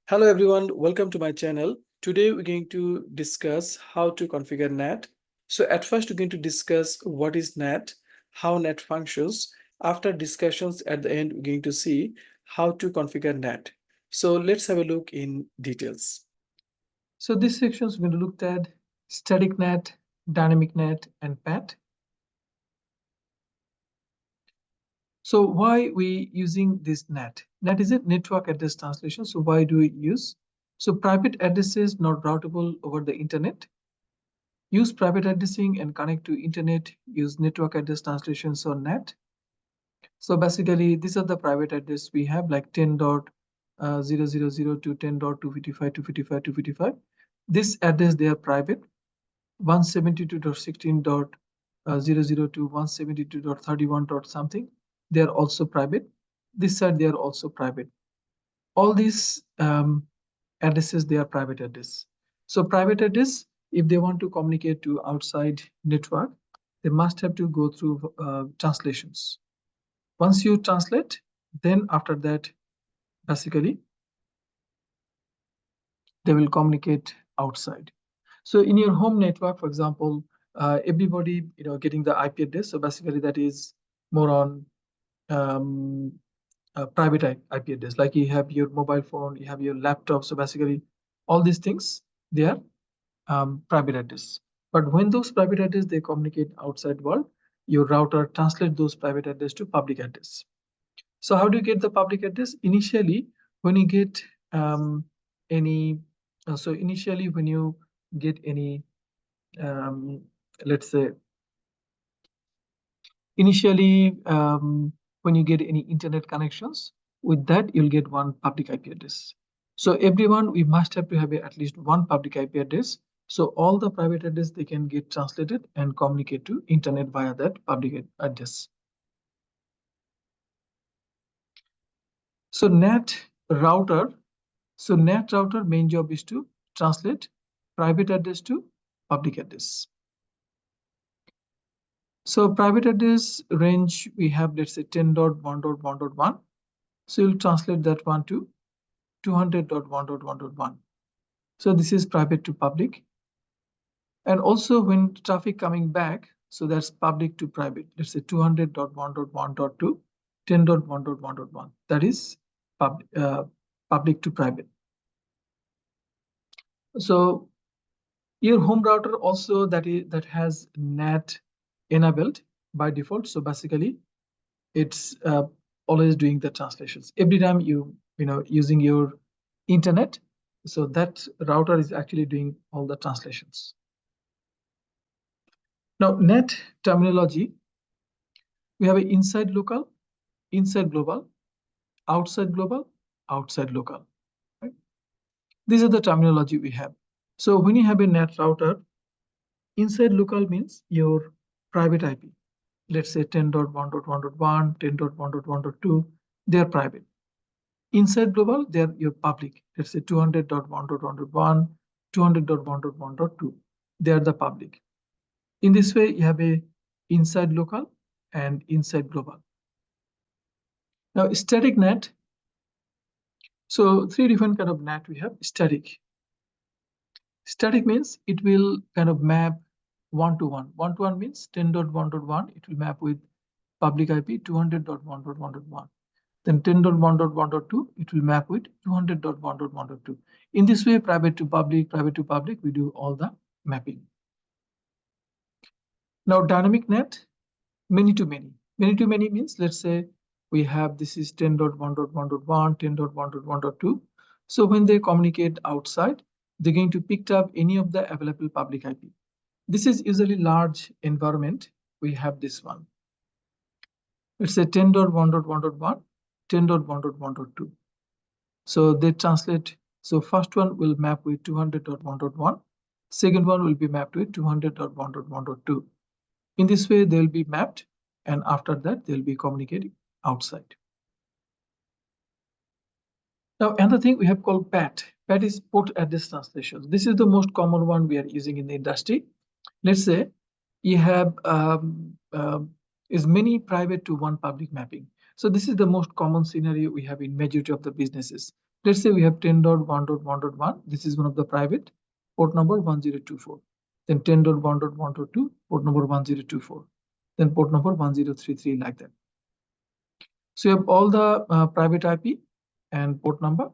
Hello everyone, welcome to my channel. Today we're going to discuss how to configure NAT. So at first we're going to discuss what is NAT, how NAT functions. After discussions at the end, we're going to see how to configure NAT. So let's have a look in details. So this section is going to look at static NAT, dynamic NAT, and PAT. So why we using this NAT? NAT is a network address translation. So why do we use? So private addresses not routable over the internet. Use private addressing and connect to internet. Use network address translations or NAT. So basically, these are the private address we have, like 10.000 to 10.255.255.255. This address, they are private. 172.16.002 to 172.31. something, they are also private. This side, they are also private. All these addresses, they are private address. So private address, if they want to communicate to outside network, they must have to go through translations. Once you translate, then after that, basically, they will communicate outside. So in your home network, for example, everybody getting the IP address. So basically, that is more on private IP address. Like you have your mobile phone, you have your laptop. So basically, all these things, they are private address. But when those private address they communicate outside world, your router translate those private address to public address. So how do you get the public address? Initially, when you get any, so initially when you get any, let's say, initially when you get any internet connections, with that you'll get one public IP address. So everyone, we must have to have at least one public IP address. So all the private address, they can get translated and communicate to internet via that public address. So NAT router. So NAT router main job is to translate private address to public address. So private address range, we have, let's say 10.1.1.1. So you'll translate that one to 200.1.1.1. So this is private to public. And also when traffic coming back, so that's public to private. Let's say 200.1.1.2, 10.1.1.1. That is public to private. So your home router also that has NAT enabled by default. So basically, it's always doing the translations every time you using your internet. So that router is actually doing all the translations. Now NAT terminology, we have an inside local, inside global, outside global, outside local. Right? These are the terminology we have. So when you have a NAT router, inside local means your private IP. Let's say 10.1.1.1, 10.1.1.2, they are private. Inside global, they are your public. Let's say 200.1.1.1, 200.1.1.2. They are the public. In this way, you have a inside local and inside global. Now, static NAT. So three different kind of NAT we have. Static. Static means it will kind of map one-to-one. One-to-one means 10.1.1. It will map with public IP 200.1.1.1. Then 10.1.1.2, it will map with 200.1.1.2. In this way, private to public, we do all the mapping. Now, dynamic NAT, many to many. Many to many means, let's say we have, this is 10.1.1.1, 10.1.1.2. So when they communicate outside, they're going to pick up any of the available public IP. This is usually large environment. We have this one. Let's say 10.1.1.1, 10.1.1.2. So they translate. So first one will map with 200.1.1. Second one will be mapped with 200.1.1.2. In this way, they'll be mapped, and after that, they'll be communicating outside. Now, another thing we have called PAT. PAT is port address translation. This is the most common one we are using in the industry. Let's say you have is many private to one public mapping. So this is the most common scenario we have in majority of the businesses. Let's say we have 10.1.1.1. This is one of the private, port number 1024. Then 10.1.1.2, port number 1024. Then port number 1033, like that. So you have all the private IP and port number,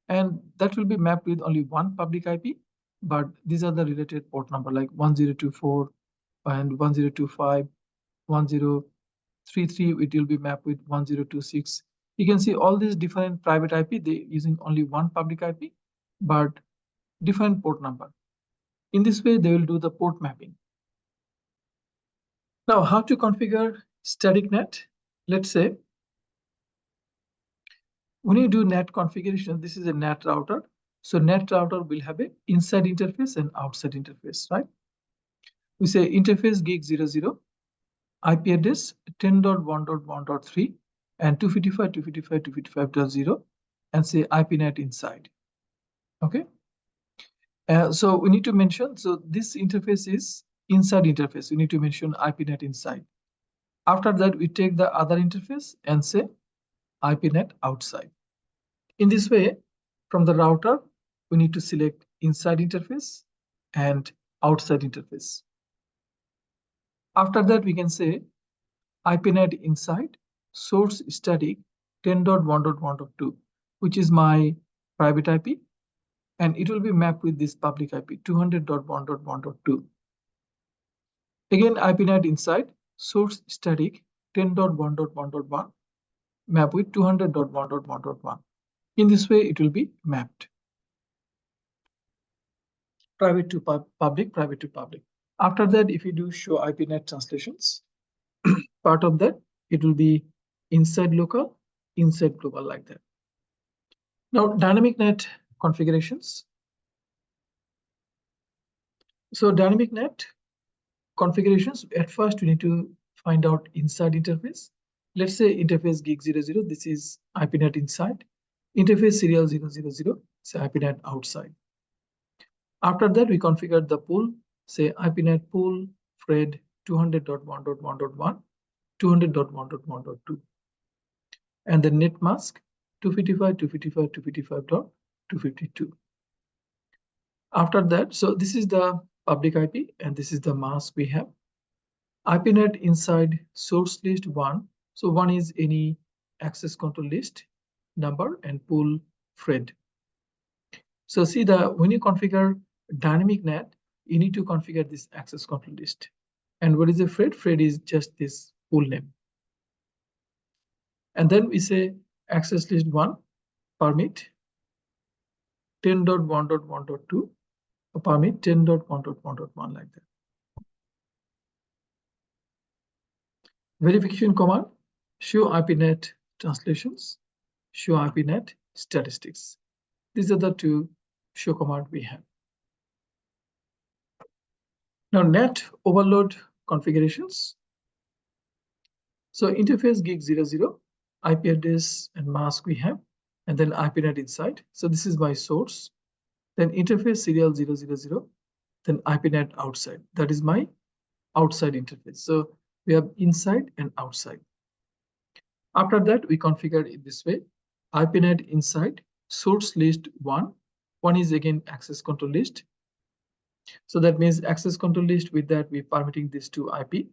and that will be mapped with only one public IP, but these are the related port number like 1024 and 1025, 1033, it will be mapped with 1026. You can see all these different private IP, they using only one public IP, but different port number. In this way, they will do the port mapping. Now, how to configure static NAT? Let's say when you do NAT configuration, this is a NAT router. So NAT router will have a inside interface and outside interface, right? We say interface gig 00, IP address 10.1.1.3 and 255.255.255.0, and say IP NAT inside. Okay. So we need to mention, so this interface is inside interface. We need to mention IP NAT inside. After that, we take the other interface and say IP NAT outside. In this way, from the router, we need to select inside interface and outside interface. After that, we can say IPNet inside source static 10.1.1.2, which is my private IP, and it will be mapped with this public IP 200.1.1.2. Again, IPNet inside source static 10.1.1.1 map with 200.1.1.1. In this way, it will be mapped. Private to public, private to public. After that, if you do show IPNet translations, part of that, it will be inside local, inside global, like that. Now, dynamic net configurations. So dynamic net configurations, at first we need to find out inside interface. Let's say interface gig 00, this is IPNet inside. Interface serial 000, say IPNet outside. After that, we configure the pool, say IPNet pool Fred 200.1.1.1, 200.1.1.2. And the net mask 255, 255, 255.252. After that, so this is the public IP and this is the mask we have. IPNet inside source list 1. So 1 is any access control list number and pool Fred. So see, when you configure dynamic NAT, you need to configure this access control list. And what is a Fred? Fred is just this pool name. And then we say access list 1 permit 10.1.1.2 permit 10.1.1.1, like that. Verification command, show IPNet translations, show IPNet statistics. These are the two show command we have. Now NAT overload configurations. So interface gig 00, IP address and mask we have, and then IPNet inside. So this is my source. Then interface serial 000, then IPNet outside. That is my outside interface. So we have inside and outside. After that, we configure it this way. IPNet inside source list 1. 1 is again access control list. So that means access control list, with that we permitting this to IP.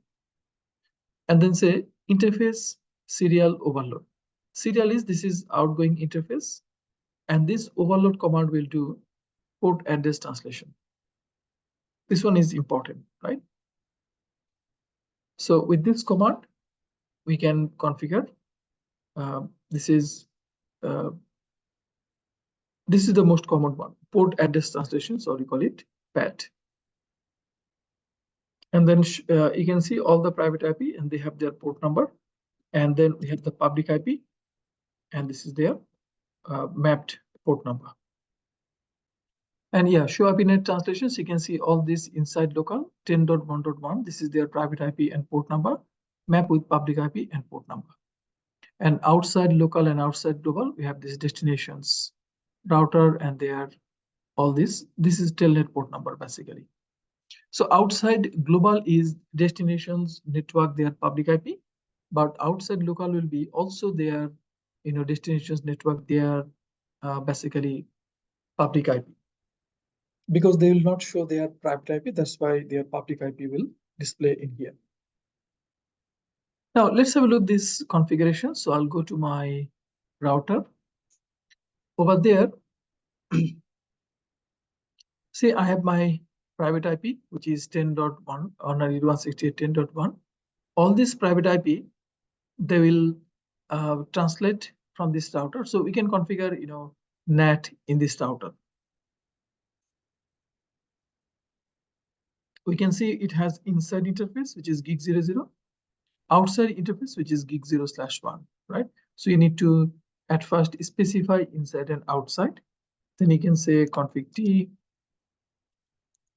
And then say interface serial overload. Serial is, this is outgoing interface, and this overload command will do port address translation. This one is important, right? So with this command, we can configure. This is the most common one, port address translation. So we call it PAT. And then you can see all the private IP, and they have their port number. And then we have the public IP, and this is their mapped port number. And yeah, show IPNet translations. You can see all this inside local 10.1.1. This is their private IP and port number, map with public IP and port number. And outside local and outside global, we have these destinations, router, and their all this. This is telnet port number basically. So outside global is destinations, network, their public IP, but outside local will be also their, destinations, network, their basically public IP, because they will not show their private IP. That's why their public IP will display in here. Now let's have a look at this configuration. So I'll go to my router. Over there, say I have my private IP, which is 10.1 or 168.10.1. All this private IP, they will translate from this router. So we can configure, NAT in this router. We can see it has inside interface, which is gig 00, outside interface, which is gig 0/1, right? So you need to at first specify inside and outside. Then you can say config t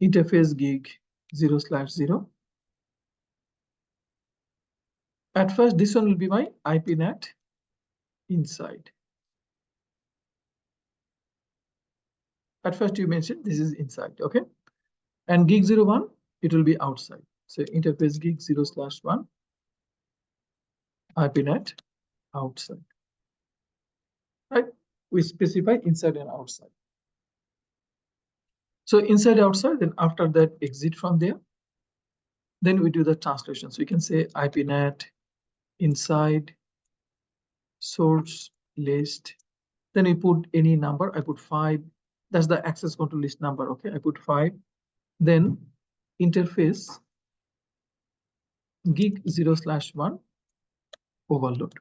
interface gig 0/0. At first, this one will be my IP NAT inside. At first, you mentioned this is inside, okay? And gig 01, it will be outside. So interface gig 0/1 IP NAT outside, right? We specify inside and outside. So inside, outside, then after that, exit from there. Then we do the translation. So you can say IP NAT inside source list. Then we put any number. I put 5. That's the access control list number. Okay, I put 5. Then interface gig 0/1 overload.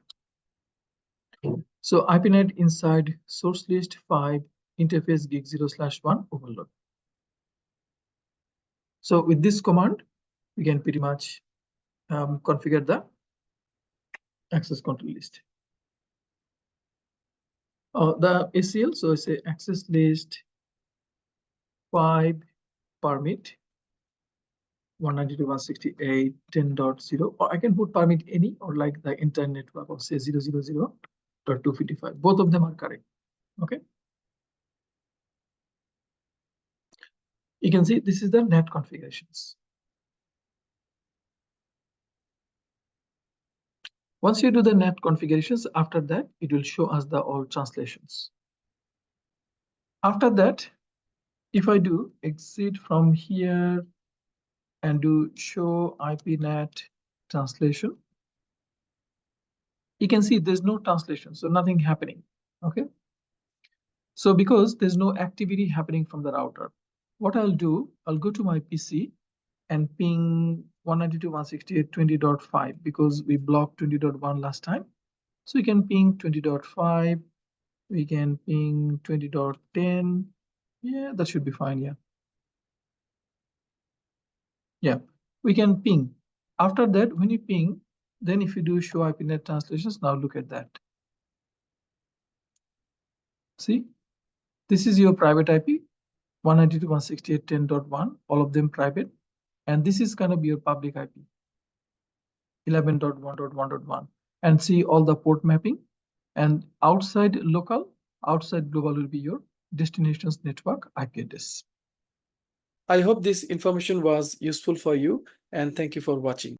So IPNet inside source list 5 interface gig 0/1 overload. So with this command, we can pretty much configure the access control list. The ACL, so I say access list 5 permit 192.168.10.0, or I can put permit any, or like the entire network, or say 0.0.255. Both of them are correct. Okay. You can see this is the NAT configurations. Once you do the NAT configurations, after that, it will show us the all translations. After that, if I do exit from here and do show IP NAT translation, you can see there's no translation, so nothing happening. Okay. So because there's no activity happening from the router, what I'll do, I'll go to my PC and ping 192.168.20.5 because we blocked 20.1 last time. So we can ping 20.5, we can ping 20.10. Yeah, that should be fine. Yeah, we can ping. After that, when you ping, then if you do show IP NAT translations, now look at that. See, this is your private IP, 192.168.10.1, all of them private. And this is going to be your public IP, 11.1.1.1. And see all the port mapping. And outside local, outside global will be your destinations network IP address. I hope this information was useful for you, and thank you for watching.